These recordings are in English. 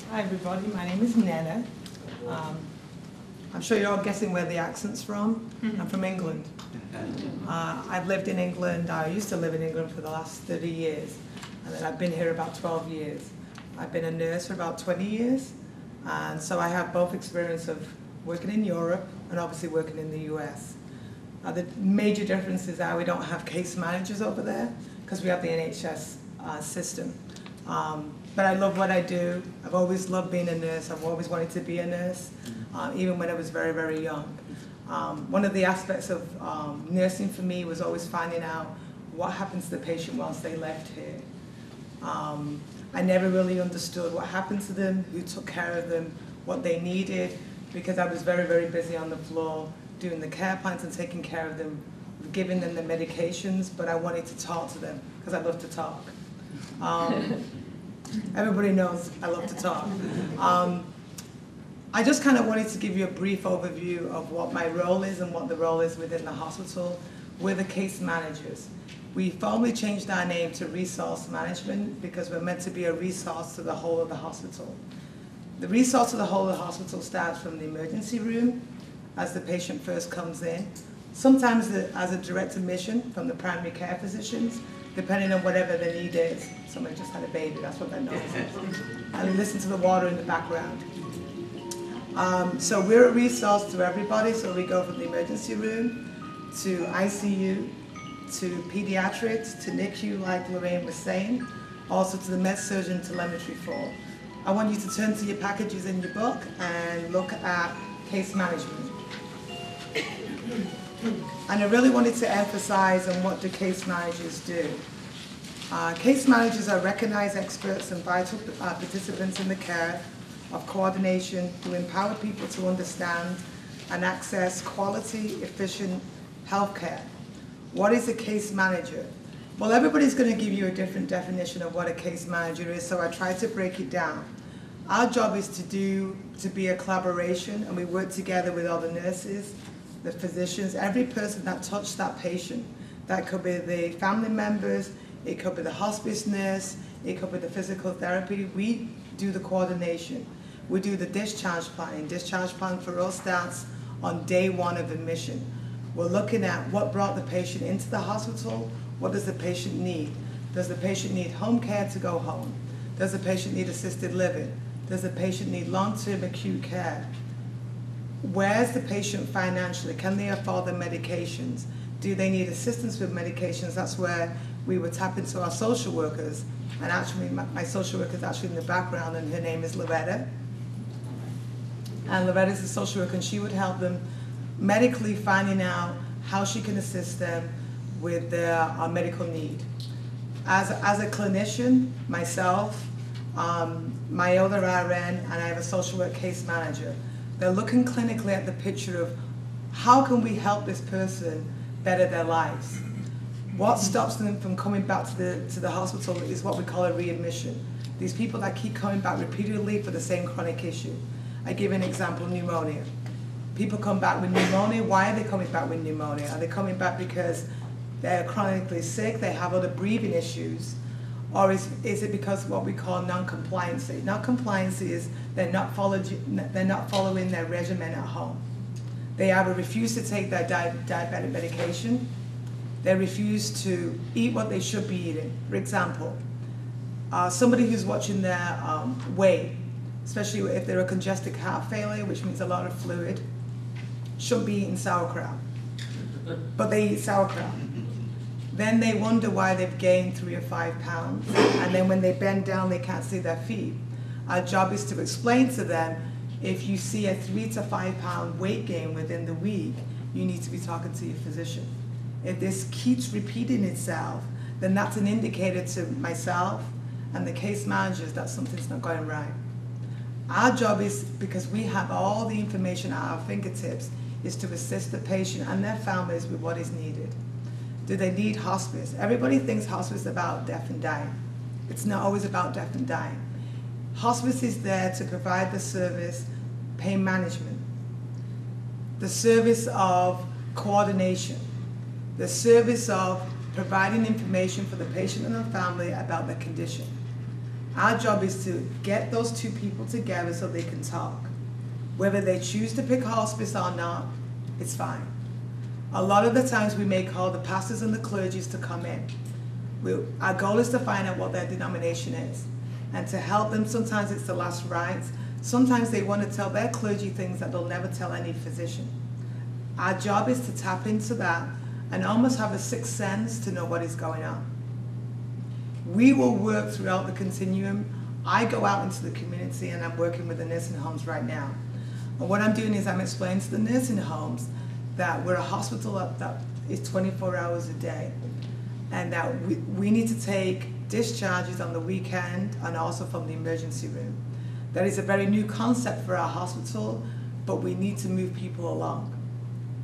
Hi everybody, my name is Nana. I'm sure you're all guessing where the accent's from. I'm from England. I've lived in England, I used to live in England for the last 30 years, and then I've been here about 12 years. I've been a nurse for about 20 years, and so I have both experience of working in Europe and obviously working in the US. The major differences are we don't have case managers over there because we have the NHS system. But I love what I do. I've always loved being a nurse. I've always wanted to be a nurse, even when I was very, very young. One of the aspects of nursing for me was always finding out what happens to the patient once they left here. I never really understood what happened to them, who took care of them, what they needed, because I was very, very busy on the floor doing the care plans and taking care of them, giving them the medications, but I wanted to talk to them because I love to talk. Everybody knows I love to talk. I just kind of wanted to give you a brief overview of what my role is and what the role is within the hospital. We're the case managers. We formally changed our name to Resource Management because we're meant to be a resource to the whole of the hospital. The resource to the whole of the hospital starts from the emergency room as the patient first comes in, sometimes as a direct admission from the primary care physicians, depending on whatever the need is. Someone just had a baby, that's what that noise is. And we listen to the water in the background. So we're a resource to everybody, so we go from the emergency room to ICU, to pediatrics, to NICU, like Lorraine was saying, also to the med surgeon telemetry 4. I want you to turn to your packages in your book and look at case management. And I really wanted to emphasize on what do case managers do. Case managers are recognized experts and vital participants in the care of coordination who empower people to understand and access quality, efficient healthcare. What is a case manager? Well, everybody's going to give you a different definition of what a case manager is, so I tried to break it down. Our job is to be a collaboration, and we work together with other nurses, the physicians, every person that touched that patient. That could be the family members, it could be the hospice nurse, it could be the physical therapy. We do the coordination. We do the discharge planning. Discharge plan for us starts on day 1 of admission. We're looking at what brought the patient into the hospital. What does the patient need? Does the patient need home care to go home? Does the patient need assisted living? Does the patient need long-term acute care? Where's the patient financially? Can they afford their medications? Do they need assistance with medications? That's where we would tap into our social workers. And actually, my social worker is actually in the background, and her name is Loretta. And Loretta is a social worker, and she would help them medically finding out how she can assist them with their medical need. As a clinician, myself, my other RN, and I have a social work case manager. They're looking clinically at the picture of how can we help this person better their lives. What stops them from coming back to the hospital is what we call a readmission. These people that keep coming back repeatedly for the same chronic issue. I give an example, pneumonia. People come back with pneumonia. Why are they coming back with pneumonia? Are they coming back because they're chronically sick, they have other breathing issues, or is it because of what we call non-compliancy? Non-compliancy is they're not following their regimen at home. They either refuse to take their diabetic medication, they refuse to eat what they should be eating. For example, somebody who's watching their weight, especially if they're a congestive heart failure, which means a lot of fluid, shouldn't be eating sauerkraut, but they eat sauerkraut. Then they wonder why they've gained 3 or 5 pounds, and then when they bend down, they can't see their feet. Our job is to explain to them, if you see a 3 to 5 pound weight gain within the week, you need to be talking to your physician. If this keeps repeating itself, then that's an indicator to myself and the case managers that something's not going right. Our job is, because we have all the information at our fingertips, is to assist the patient and their families with what is needed. Do they need hospice? Everybody thinks hospice is about death and dying. It's not always about death and dying. Hospice is there to provide the service, pain management, the service of coordination, the service of providing information for the patient and the family about their condition. Our job is to get those two people together so they can talk. Whether they choose to pick hospice or not, it's fine. A lot of the times we may call the pastors and the clergies to come in. Our goal is to find out what their denomination is and to help them. Sometimes it's the last rites. Sometimes they want to tell their clergy things that they'll never tell any physician. Our job is to tap into that and almost have a sixth sense to know what is going on. We will work throughout the continuum. I go out into the community and I'm working with the nursing homes right now. And what I'm doing is I'm explaining to the nursing homes that we're a hospital that is 24 hours a day, and that we need to take discharges on the weekend and also from the emergency room. That is a very new concept for our hospital, but we need to move people along.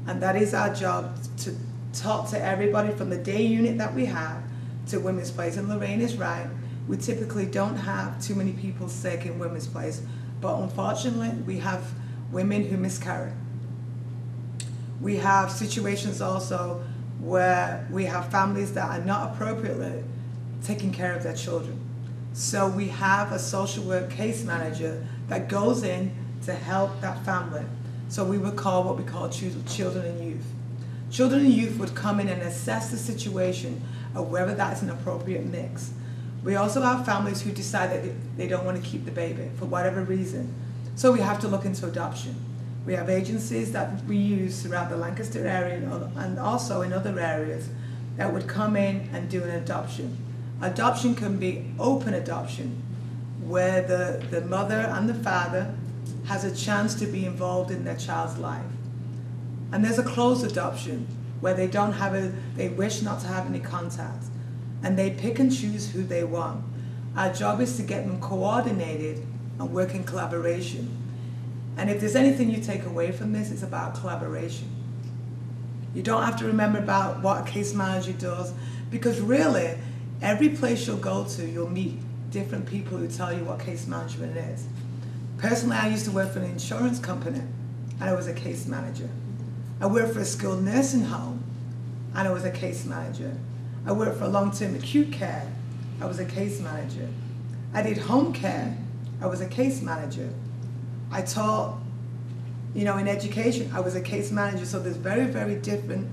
And that is our job, to talk to everybody from the day unit that we have to Women's Place. And Lorraine is right, we typically don't have too many people sick in Women's Place, but unfortunately we have women who miscarry. We have situations also where we have families that are not appropriately taking care of their children. So we have a social work case manager that goes in to help that family. So we would call what we call children and youth. Children and youth would come in and assess the situation of whether that is an appropriate mix. We also have families who decide that they don't want to keep the baby for whatever reason. So we have to look into adoption. We have agencies that we use throughout the Lancaster area and also in other areas that would come in and do an adoption. Adoption can be open adoption, where the mother and the father has a chance to be involved in their child's life. And there's a closed adoption, where they wish not to have any contact, and they pick and choose who they want. Our job is to get them coordinated and work in collaboration. And if there's anything you take away from this, it's about collaboration. You don't have to remember about what a case manager does, because really, every place you'll go to, you'll meet different people who tell you what case management is. Personally, I used to work for an insurance company, and I was a case manager. I worked for a skilled nursing home, and I was a case manager. I worked for long-term acute care. I was a case manager. I did home care. I was a case manager. I taught, in education. I was a case manager. So there's very, very different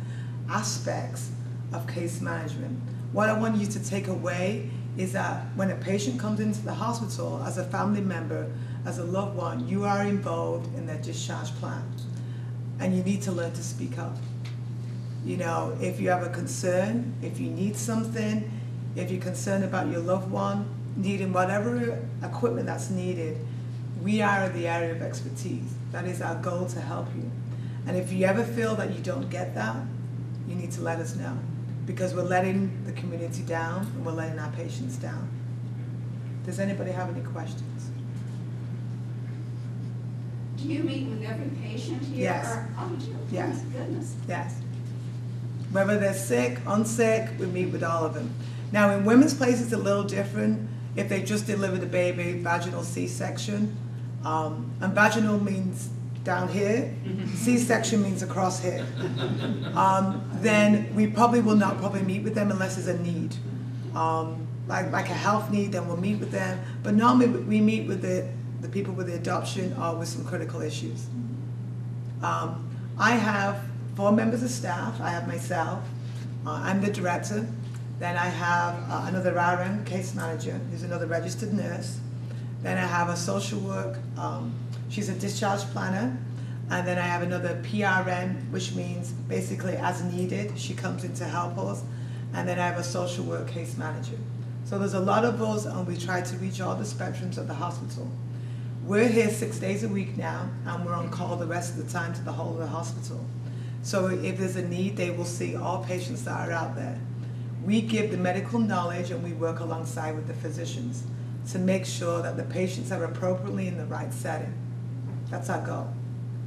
aspects of case management. What I want you to take away is that when a patient comes into the hospital, as a family member, as a loved one, you are involved in their discharge plan. And you need to learn to speak up. If you have a concern, if you need something, if you're concerned about your loved one needing whatever equipment that's needed, we are in the area of expertise. That is our goal, to help you. And if you ever feel that you don't get that, you need to let us know, because we're letting the community down and we're letting our patients down. Does anybody have any questions? Do you meet with every patient here? Yes. Oh, you do? Yes. Goodness. Yes. Whether they're sick, unsick, we meet with all of them. Now, in Women's Place, it's a little different. If they just delivered a baby, vaginal C-section, and vaginal means down here, C-section means across here, then we probably will not meet with them unless there's a need. Like a health need, then we'll meet with them. But normally we meet with the people with the adoption or with some critical issues. I have 4 members of staff. I have myself. I'm the director. Then I have another RN, case manager, who's another registered nurse. Then I have a social work, she's a discharge planner. And then I have another PRN, which means basically as needed, she comes in to help us. And then I have a social work case manager. So there's a lot of us, and we try to reach all the spectrums of the hospital. We're here 6 days a week now, and we're on call the rest of the time to the whole of the hospital. So if there's a need, they will see all patients that are out there. We give the medical knowledge, and we work alongside with the physicians to make sure that the patients are appropriately in the right setting. That's our goal.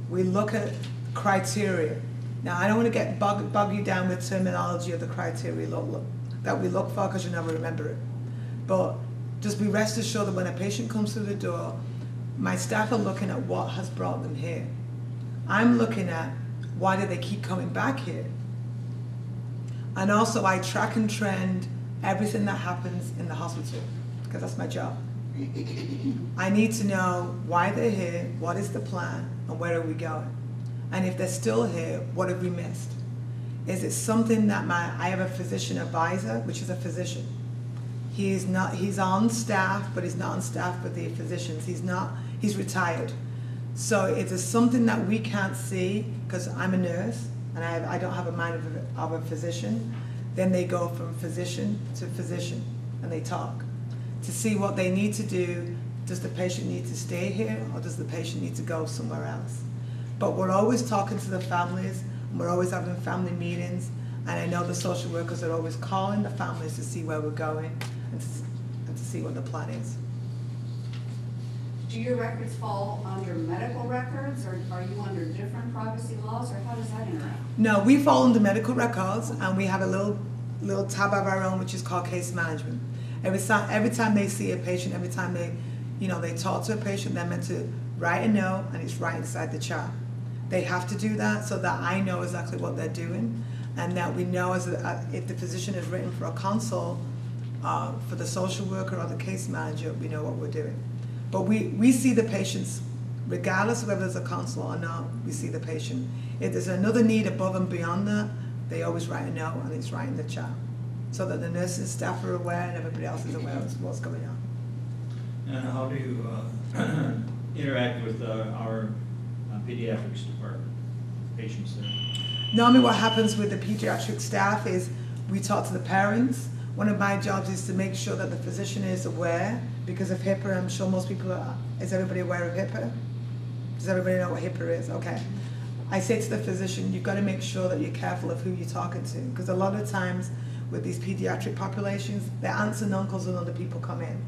We look at criteria. Now, I don't want to bog you down with terminology of the criteria that we look for, because you never remember it. But just be rest assured that when a patient comes through the door, my staff are looking at what has brought them here. I'm looking at why do they keep coming back here. And also I track and trend everything that happens in the hospital, because that's my job. I need to know why they're here, what is the plan, and where are we going? And if they're still here, what have we missed? Is it something that I have a physician advisor, which is a physician. He's on staff, but he's not on staff with the physicians. He's retired. So if there's something that we can't see, because I'm a nurse, and I don't have a mind of a physician, then they go from physician to physician, and they talk to see what they need to do. Does the patient need to stay here, or does the patient need to go somewhere else? But we're always talking to the families, and we're always having family meetings, and I know the social workers are always calling the families to see where we're going and to see what the plan is. Do your records fall under medical records, or are you under different privacy laws, or how does that interact? No, we fall under medical records, and we have a little tab of our own, which is called case management. Every time they see a patient, every time they talk to a patient, they're meant to write a note, and it's right inside the chart. They have to do that so that I know exactly what they're doing, and that we know if the physician is written for a consult, for the social worker or the case manager, we know what we're doing. But we see the patients, regardless of whether there's a consult or not, we see the patient. If there's another need above and beyond that, they always write a note, and it's right in the chart, so that the nurses, staff are aware, and everybody else is aware of what's going on. And how do you interact with our pediatrics department, patients there? Normally what happens with the pediatric staff is we talk to the parents. One of my jobs is to make sure that the physician is aware, because of HIPAA. I'm sure most people are. Is everybody aware of HIPAA? Does everybody know what HIPAA is? Okay. I say to the physician, you've got to make sure that you're careful of who you're talking to, because a lot of times with these pediatric populations, their aunts and uncles and other people come in.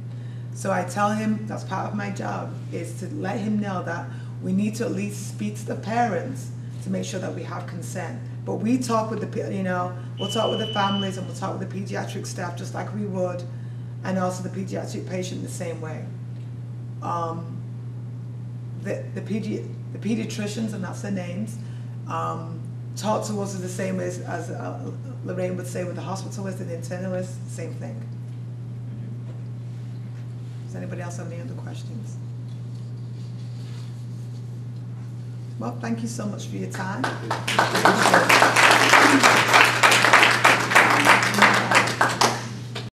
So I tell him, that's part of my job, is to let him know that we need to at least speak to the parents to make sure that we have consent. But we talk with we'll talk with the families, and we'll talk with the pediatric staff just like we would, and also the pediatric patient the same way. The pediatricians, and that's their names, talk to us the same way as Lorraine would say with the hospitalist and the internalist, same thing. Does anybody else have any other questions? Well, thank you so much for your time.